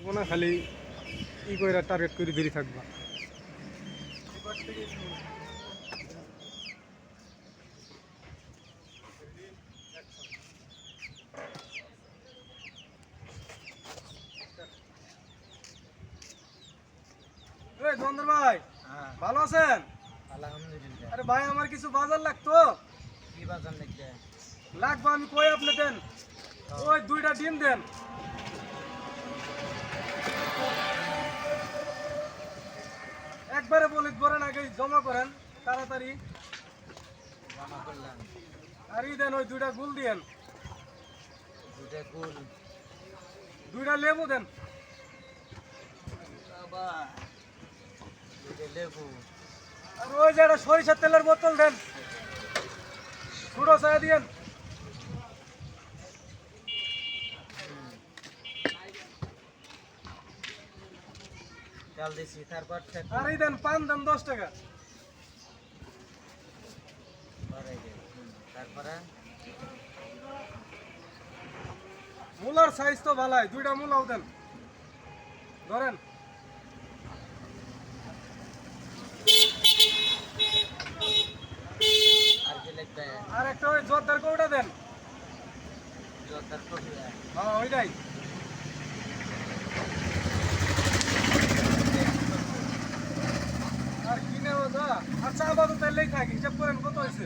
ওনা খালি ই কইরা টার্গেট করে ধরে থাকবা। এই দন্দর ভাই, ভালো আছেন? আলহামদুলিল্লাহ। আরে ভাই আমার কিছু বাজার লাগতো। কি বাজার লাগবে? লাগবে আমি কই আপনি দেন। ওই 2টা ডিম দেন। একবারে বলি করেন, আগে জমা করেন তাড়াতাড়ি। জমা করলাম। আর ই দেন, ওই 2টা গুল দিয়েন। দুটা গুল। 2টা লেবু দেন। বাবা, দুটা লেবু। আর ওই যে একটা সরিষার তেলের বোতল দেন, ছোটো চায়া দিয়েন। তেল দিছি, তারপর আর এই দেন পান দেন 10 টাকা। তারপরে মূলার সাইজ তো ভালাই, 2টা মূলাও দেন। ধরেন। আর কি লাগবে? আর একটা ওই জর্দার কৌটা দেন। জর্দার কফি। হ্যাঁ ওইটাই। আর কি নেব দা? আচ্ছা আপাতত তাহলেই থাকি, হিসাব করেন কত হয়েছে।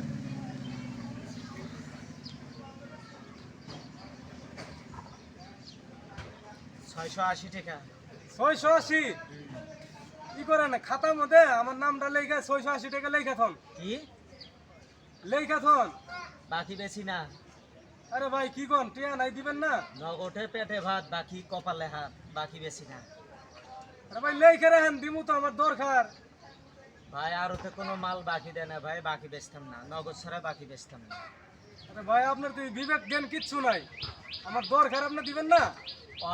680 টাকা। 680। কি করেন খাতার মধ্যে আমার নামটা লেখা 680 টাকা লেখা থন। কি লেখা থন। বাকি বেশি না? আরে ভাই কি কোন টিয়া নাই দিবেন না? নগদে পেটে ভাত, বাকি কপালে হাত। বাকি বেশি না আরে ভাই লেখা রাখেন, দিমু তো আমার দরকার। ভাই। আর ওতে কোনো মাল বাকি দেয় না ভাই, বাকি বেচতাম না। নগদ ছাড়া বাকি বেচতাম না। আরে ভাই আপনার তো বিবেক জ্ঞান কিচ্ছু নাই, আমার দরকার আপনি দিবেন না।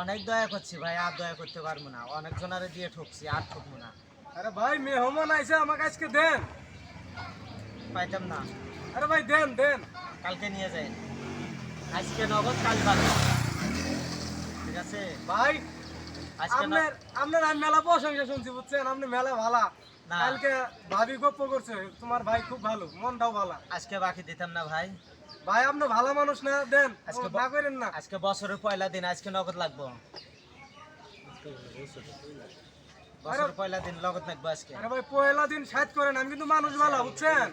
অনেক দয়া করছি ভাই, আর দয়া করতে পারবো না। অনেক জনারে দিয়ে ঠকছি, আর ঠকবো না। আরে ভাই মেহমান আইছে, আমাকে আজকে দেন। পাইতাম না। আরে ভাই দেন দেন। কালকে নিয়ে যাই। আজকে নগদ, কাল বাকি। ঠিক আছে ভাই আজকে আপনার আপনার আমি মেলা প্রশংসা শুনছি বুঝছেন, আপনি মেলা ভালা। না। কালকে ভাবি গপ্প করছে, তোমার ভাই খুব ভালো, মনটাও ভালো। আজকে বাকি দিতাম না ভাই। ভাই আপনি ভালো মানুষ না, দেন আজকে না করেন না। আজকে বছরের পয়লা দিন, আজকে নগদ লাগবো। বছরের পয়লা দিন নগদ লাগবো আজকে। আরে ভাই পয়লা দিন সাত করেন, আমি কিন্তু মানুষ ভালো বুঝছেন,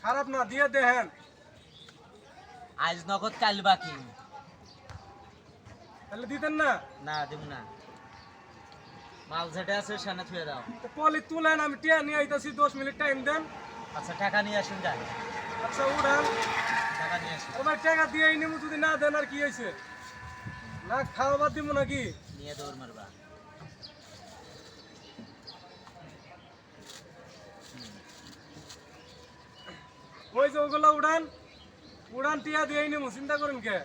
খারাপ না, দিয়ে দেখেন। আজ নগদ, কাল বাকি। তাহলে দিতেন না? না দিব না। মাল যেটা আছে সেখানে থুয়ে দাও। তো পলি তুলেন, আমি টিয়া নিয়ে আইতাছি, 10 মিনিট টাইম দেন। আচ্ছা টাকা নিয়ে আসুন যান। আচ্ছা উঠান। টাকা নিয়ে আসুন। আরে ভাই টাকা দিয়ে নিমু, যদি না দেন আর কি হয়েছে, না খাওয়া বাদ দিব নাকি? নিয়ে দৌড় মারবা। ওই যে ওগুলো উড়ান, উড়ান টিয়া দিয়ে নিমু, চিন্তা করেন কে।